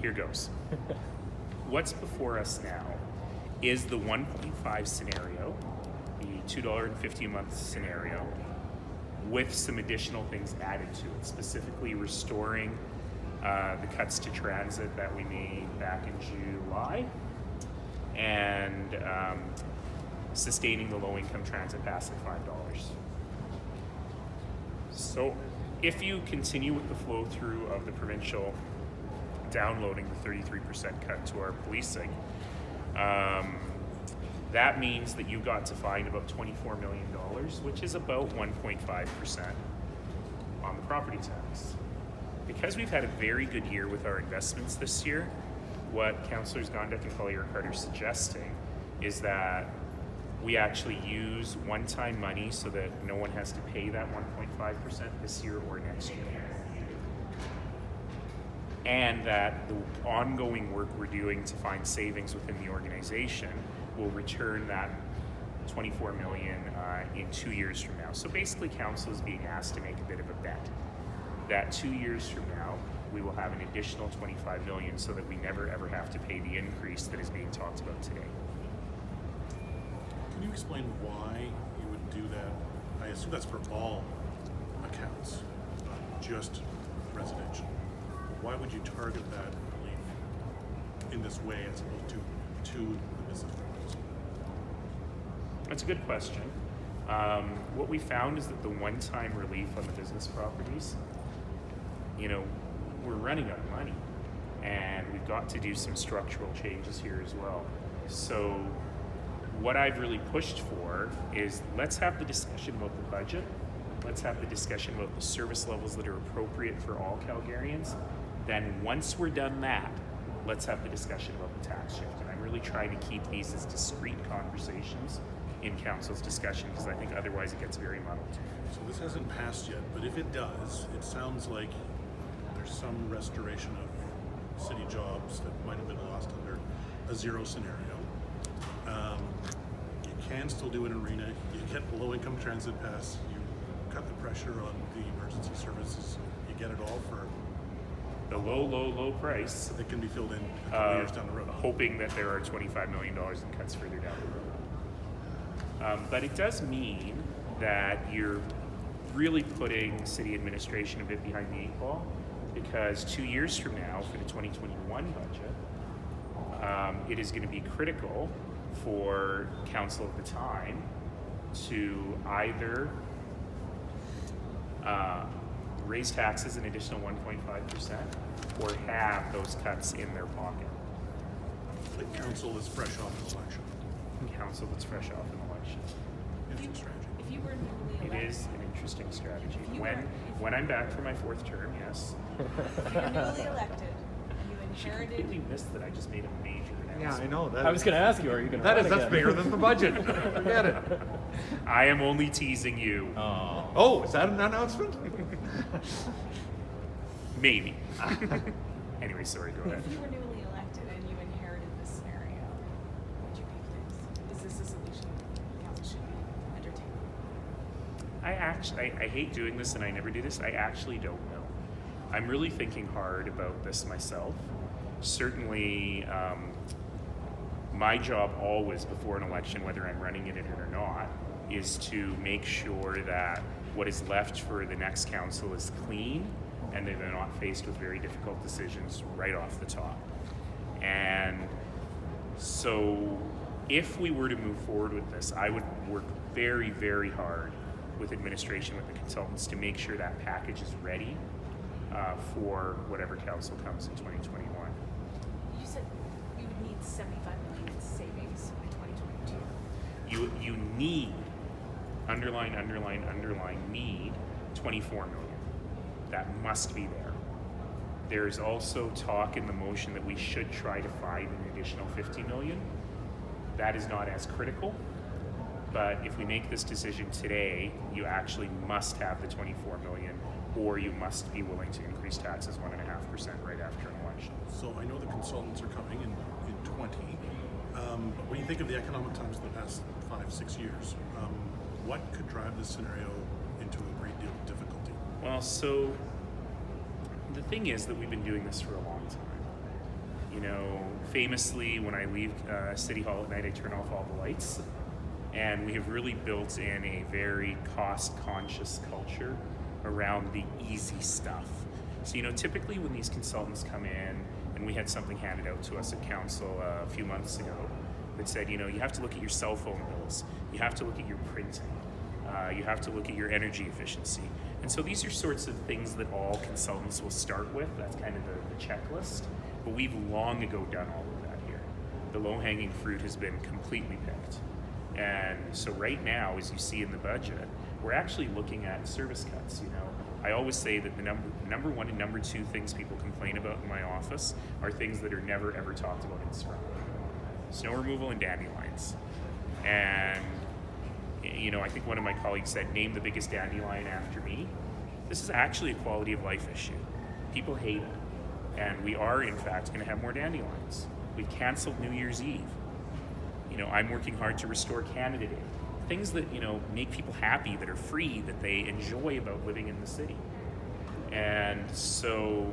here goes. What's before us now is the 1.5 scenario, the $2.50 a month scenario, with some additional things added to it, specifically restoring the cuts to transit that we made back in July, and sustaining the low-income transit pass at $5. So if you continue with the flow through of the provincial downloading the 33% cut to our policing, that means that you got to find about $24 million, which is about 1.5% on the property tax. Because we've had a very good year with our investments this year, what Councillors Gondek and Collier-Carter are suggesting is that we actually use one-time money so that no one has to pay that 1.5% this year or next year. And that the ongoing work we're doing to find savings within the organization will return that $24 million in 2 years from now. So basically, council is being asked to make a bit of a bet that 2 years from now we will have an additional $25 million, so that we never ever have to pay the increase that is being talked about today. Can you explain why you would do that? I assume that's for all accounts, not just residential. Why would you target that relief in this way as opposed to the business properties? That's a good question. What we found is that the one-time relief on the business properties, we're running out of money, and we've got to do some structural changes here as well. So what I've really pushed for is, let's have the discussion about the budget. Let's have the discussion about the service levels that are appropriate for all Calgarians. Then once we're done that, let's have the discussion about the tax shift. And I'm really trying to keep these as discrete conversations in council's discussion, because I think otherwise it gets very muddled. So this hasn't passed yet, but if it does, it sounds like there's some restoration of city jobs that might have been lost under a zero scenario. You can still do an arena. You get the low-income transit pass. You cut the pressure on the emergency services. You get it all for the low price that can be filled in a couple years down the road. Hoping that there are $25 million in cuts further down the road. But it does mean that you're really putting city administration a bit behind the 8 ball, because 2 years from now, for the 2021 budget, it is going to be critical for council at the time to either raise taxes an additional 1.5% or have those cuts in their pocket. The council is fresh off an election. Council that's fresh off an election. Interesting strategy. If you were newly elected, It is an interesting strategy. When I'm back for my 4th term, yes. if you were newly elected, you She inherited. completely missed that I just made a major announcement. Yeah, I know. That I was going to ask you, are you going to run that's again? bigger than the budget. Forget it. I am only teasing you. Oh, is that an announcement? Maybe. Anyway, sorry, go ahead. If you were newly elected and you inherited this scenario, would you be fixed? Is this a solution council should be entertaining? I hate doing this, and I never do this. I actually don't know. I'm really thinking hard about this myself. Certainly, my job always before an election, whether I'm running in it or not, is to make sure that what is left for the next council is clean, and that they're not faced with very difficult decisions right off the top. And so if we were to move forward with this, I would work very, very hard with administration, with the consultants, to make sure that package is ready for whatever council comes in 2021. You said you would need $75 million in savings in 2022. You need, underline, need 24 million. That must be there. There's also talk in the motion that we should try to find an additional 50 million. That is not as critical, but if we make this decision today, you actually must have the 24 million, or you must be willing to increase taxes 1.5% right after an election. So I know the consultants are coming in 20. But when you think of the economic times of the past 5-6 years, what could drive this scenario into a great deal of difficulty? Well, so the thing is that we've been doing this for a long time. You know, famously, when I leave City Hall at night, I turn off all the lights. And we have really built in a very cost-conscious culture around the easy stuff. So, you know, typically when these consultants come in, and we had something handed out to us at council a few months ago that said, you know, you have to look at your cell phone bills, you have to look at your printing, you have to look at your energy efficiency. And so these are sorts of things that all consultants will start with. That's kind of the checklist. But we've long ago done all of that here. The low-hanging fruit has been completely picked. And so right now, as you see in the budget, we're actually looking at service cuts. You know, I always say that the number one and number two things people complain about in my office are things that are never ever talked about in scrum: snow removal and dandelions. And you know, I think one of my colleagues said, "Name the biggest dandelion after me." This is actually a quality of life issue. People hate it, and we are in fact going to have more dandelions. We've canceled New Year's Eve. You know, I'm working hard to restore Canada Day. Things that, you know, make people happy, that are free, that they enjoy about living in the city. And so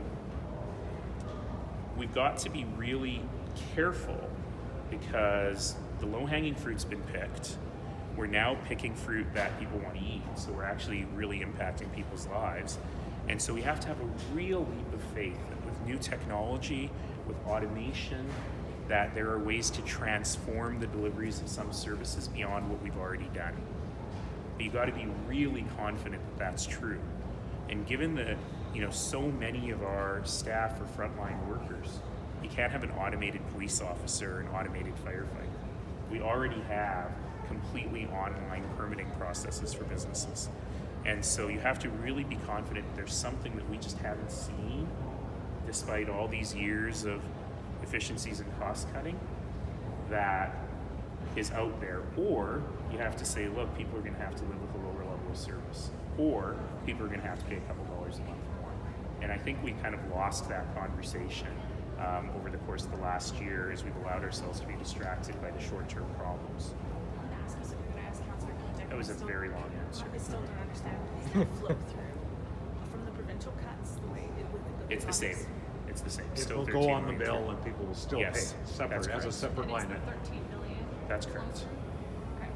we've got to be really careful because the low-hanging fruit's been picked. We're now picking fruit that people want to eat, so we're actually really impacting people's lives. And so we have to have a real leap of faith that with new technology, with automation, that there are ways to transform the deliveries of some services beyond what we've already done. But you've got to be really confident that that's true. And given that, you know, so many of our staff are frontline workers, you can't have an automated police officer, an automated firefighter. We already have completely online permitting processes for businesses. And so you have to really be confident that there's something that we just haven't seen, despite all these years of efficiencies and cost cutting, that is out there. Or you have to say, look, people are going to have to live with a lower level of service, or people are going to have to pay a couple dollars a month more. And I think we kind of lost that conversation over the course of the last year as we've allowed ourselves to be distracted by the short-term problems. That was a very long answer. I still don't understand. Does that flow through from the provincial cuts the way it would? It's the same. It's the same. It Still will 13 go on the million bill through. and people will still Yes, pay that's separate, as a correct. separate And line it's item. the 13 million. That's flow correct. through? Okay.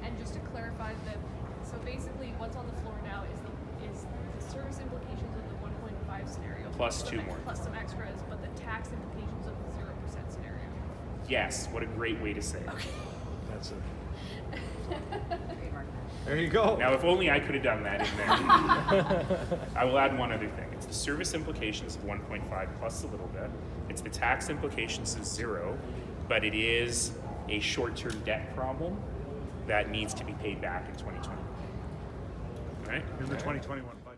And just to clarify that, so basically what's on the floor now is the service implications of the 1.5 scenario. Plus some two more. Plus some extras, but the tax implications of the 0% scenario. Yes, what a great way to say it. That's it. There you go. Now, if only I could have done that in there. I will add one other thing. It's the service implications of 1.5 plus a little bit. It's the tax implications of 0, but it is a short-term debt problem that needs to be paid back in 2020. All right? In the 2021 budget.